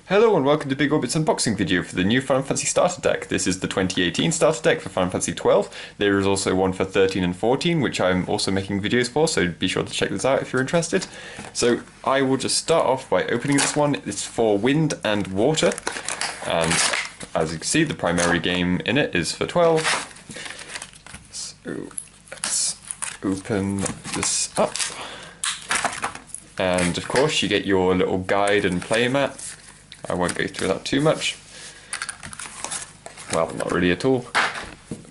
Hello and welcome to Big Orbit's unboxing video for the new Final Fantasy starter deck. This is the 2018 starter deck for Final Fantasy XII. There is also one for 13 and 14, which I'm also making videos for, so be sure to check this out if you're interested. So I will just start off by opening this one. It's for Wind and Water, and as you can see, the primary game in it is for 12. So let's open this up. And of course you get your little guide and playmat. I won't go through that too much. Well, not really at all.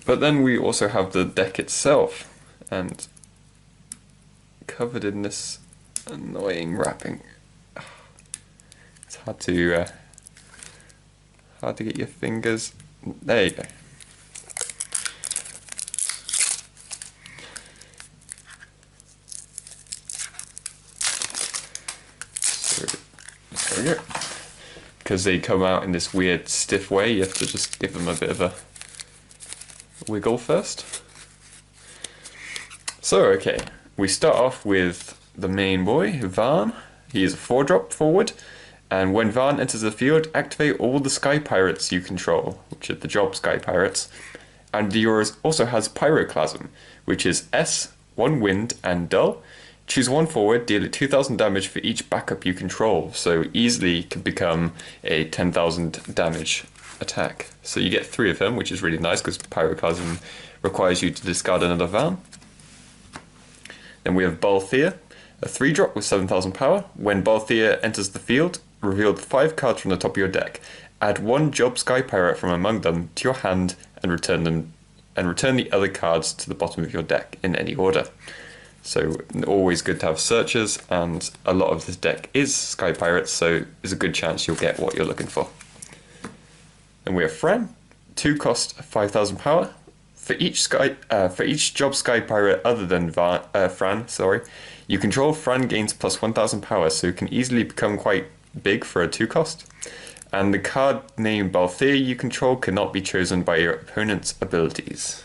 But then we also have the deck itself, and covered in this annoying wrapping. It's hard to get your fingers. There you go. So there we go. Because they come out in this weird stiff way, you have to just give them a bit of a wiggle first. So okay, we start off with the main boy, Vaan. He is a 4-drop forward, and when Vaan enters the field, activate all the Sky Pirates you control, which are the job Sky Pirates. And yours also has Pyroclasm, which is S, 1 wind, and dull. Choose 1 forward, deal it 2,000 damage for each backup you control, so easily could become a 10,000 damage attack. So you get 3 of them, which is really nice because Pyroclasm requires you to discard another Vaan. Then we have Balthier, a 3-drop with 7,000 power. When Balthier enters the field, reveal the 5 cards from the top of your deck. Add 1 job Sky Pirate from among them to your hand and return the other cards to the bottom of your deck in any order. So always good to have searchers, and a lot of this deck is Sky Pirates, so there's a good chance you'll get what you're looking for. Then we have Fran, 2 cost 5,000 power. For each job Sky Pirate other than Fran, you control, Fran gains plus 1,000 power, so it can easily become quite big for a 2 cost. And the card named Balthier you control cannot be chosen by your opponent's abilities,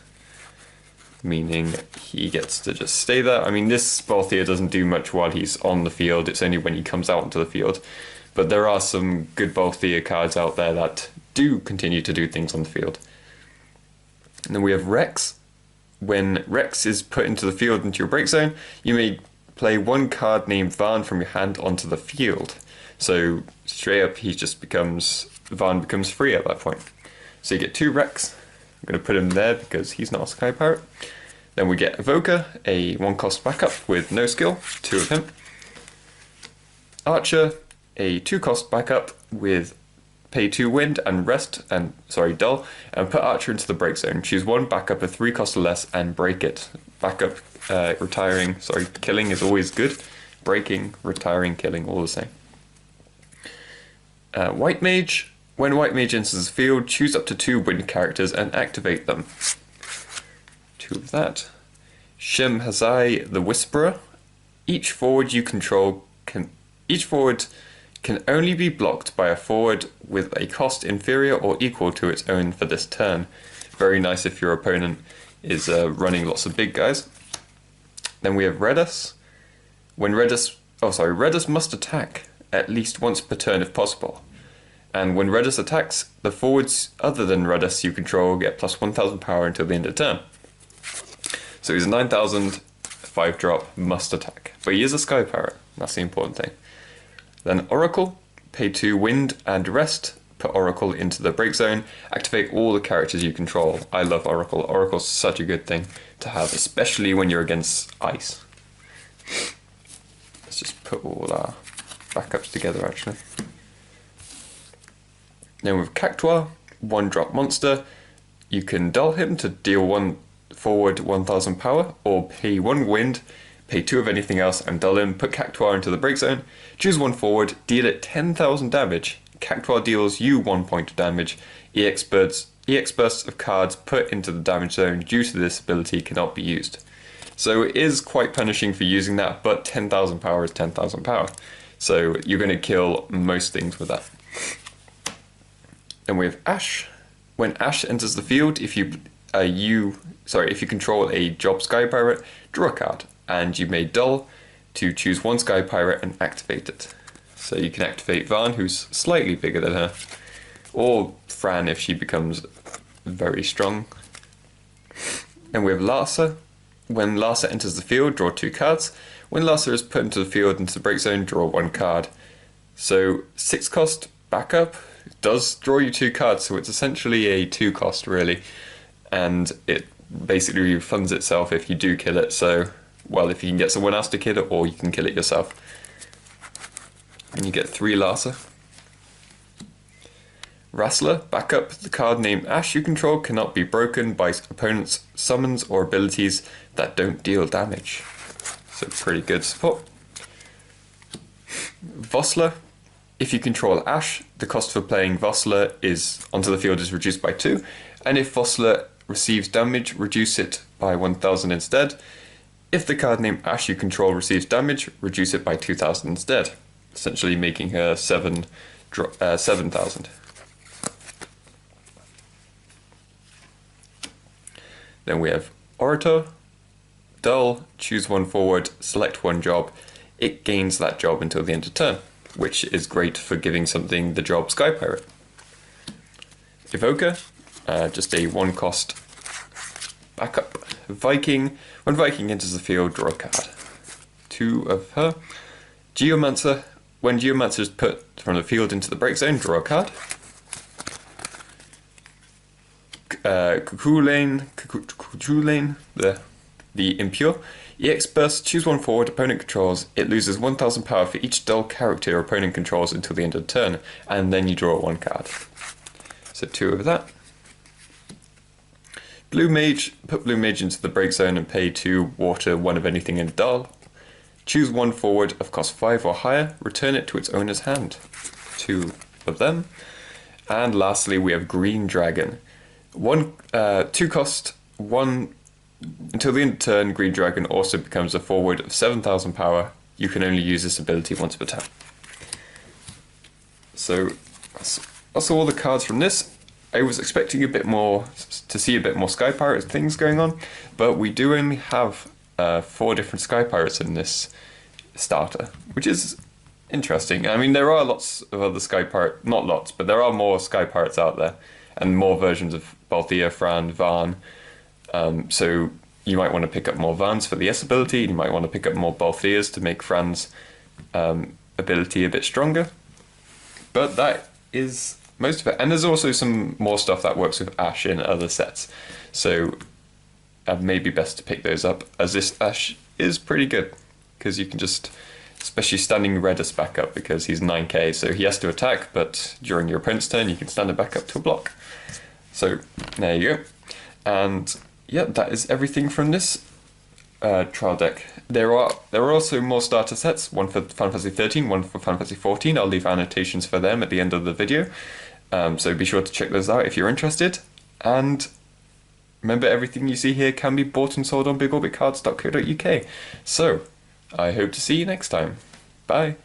meaning he gets to just stay there. I mean, this Balthier doesn't do much while he's on the field, it's only when he comes out onto the field. But there are some good Balthier cards out there that do continue to do things on the field. And then we have Rex. When Rex is put into the field into your break zone, you may play 1 card named Vaan from your hand onto the field. So straight up Vaan becomes free at that point. So you get 2 Rex. I'm going to put him there because he's not a Sky Pirate. Then we get Evoker, a 1-cost backup with no skill, 2 of him. Archer, a 2-cost backup with pay 2 wind and dull, and put Archer into the break zone. Choose 1 backup of 3 cost or less and break it. Backup, killing is always good. Breaking, retiring, killing, all the same. White Mage. When White Mage enters the field, choose up to 2 wind characters and activate them. 2 of that. Shem Hazai the Whisperer. Each forward you control can only be blocked by a forward with a cost inferior or equal to its own for this turn. Very nice if your opponent is running lots of big guys. Then we have Redus. Redus must attack at least once per turn if possible. And when Redus attacks, the forwards other than Redus you control get plus 1,000 power until the end of the turn. So he's a 9,000, 5-drop, must attack. But he is a Sky Pirate, that's the important thing. Then Oracle, pay 2 wind and rest, put Oracle into the break zone, activate all the characters you control. I love Oracle. Oracle's such a good thing to have, especially when you're against ice. Let's just put all our backups together actually. Then with Cactuar, 1-drop monster, you can dull him to deal 1 forward 1,000 power, or pay 1 wind, pay 2 of anything else and dull him, put Cactuar into the break zone, choose 1 forward, deal it 10,000 damage, Cactuar deals you 1 point of damage, EX bursts of cards put into the damage zone due to this ability cannot be used. So it is quite punishing for using that, but 10,000 power is 10,000 power, so you're going to kill most things with that. Then we have Ash. When Ash enters the field, if you control a job Sky Pirate, draw a card, and you may dull to choose 1 Sky Pirate and activate it. So you can activate Varn, who's slightly bigger than her, or Fran if she becomes very strong. And we have Larsa. When Larsa enters the field, draw 2 cards. When Larsa is put into the field into the break zone, draw 1 card. So 6 cost backup does draw you 2 cards, so it's essentially a 2 cost really, and it basically refunds itself if you do kill it. So, well, if you can get someone else to kill it, or you can kill it yourself. And you get 3 Larsa. Wrestler, backup. The card named Ash you control cannot be broken by opponents' summons or abilities that don't deal damage. So pretty good support. Vossler. If you control Ash, the cost for playing Vossler onto the field is reduced by 2, and if Vossler receives damage, reduce it by 1,000 instead. If the card named Ash you control receives damage, reduce it by 2,000 instead, essentially making her 7,000. Then we have Orator. Dull, choose 1 forward, select 1 job. It gains that job until the end of turn, which is great for giving something the job Sky Pirate. Evoker, just a 1 cost backup. Viking, when Viking enters the field, draw a card. 2 of her. Geomancer, when Geomancer is put from the field into the break zone, draw a card. Cuchulainn, the Impure. EX Burst, choose 1 forward, opponent controls. It loses 1,000 power for each dull character your opponent controls until the end of the turn, and then you draw 1 card. So 2 of that. Blue Mage, put Blue Mage into the break zone and pay 2 water 1 of anything in dull. Choose 1 forward of cost 5 or higher, return it to its owner's hand. 2 of them. And lastly we have Green Dragon. 2 cost, 1 until the end of turn. Green Dragon also becomes a forward of 7,000 power. You can only use this ability once per turn. So that's all the cards from this. I was expecting to see a bit more Sky Pirates things going on, but we do only have 4 different Sky Pirates in this starter, which is interesting. I mean, there are lots of other Sky Pirates, not lots, but there are more Sky Pirates out there, and more versions of Balthier, Fran, Varn. So you might want to pick up more Varns for the S ability, you might want to pick up more Balthiers to make Fran's ability a bit stronger. But that is most of it. And there's also some more stuff that works with Ash in other sets. So maybe best to pick those up, as this Ash is pretty good, because you can just, especially standing red as backup, because he's 9k, so he has to attack, but during your opponent's turn you can stand it back up to a block. So there you go. And yeah, that is everything from this trial deck. There are also more starter sets, one for Final Fantasy 13, one for Final Fantasy 14. I'll leave annotations for them at the end of the video. So be sure to check those out if you're interested. And remember, everything you see here can be bought and sold on bigorbitcards.co.uk. So I hope to see you next time. Bye.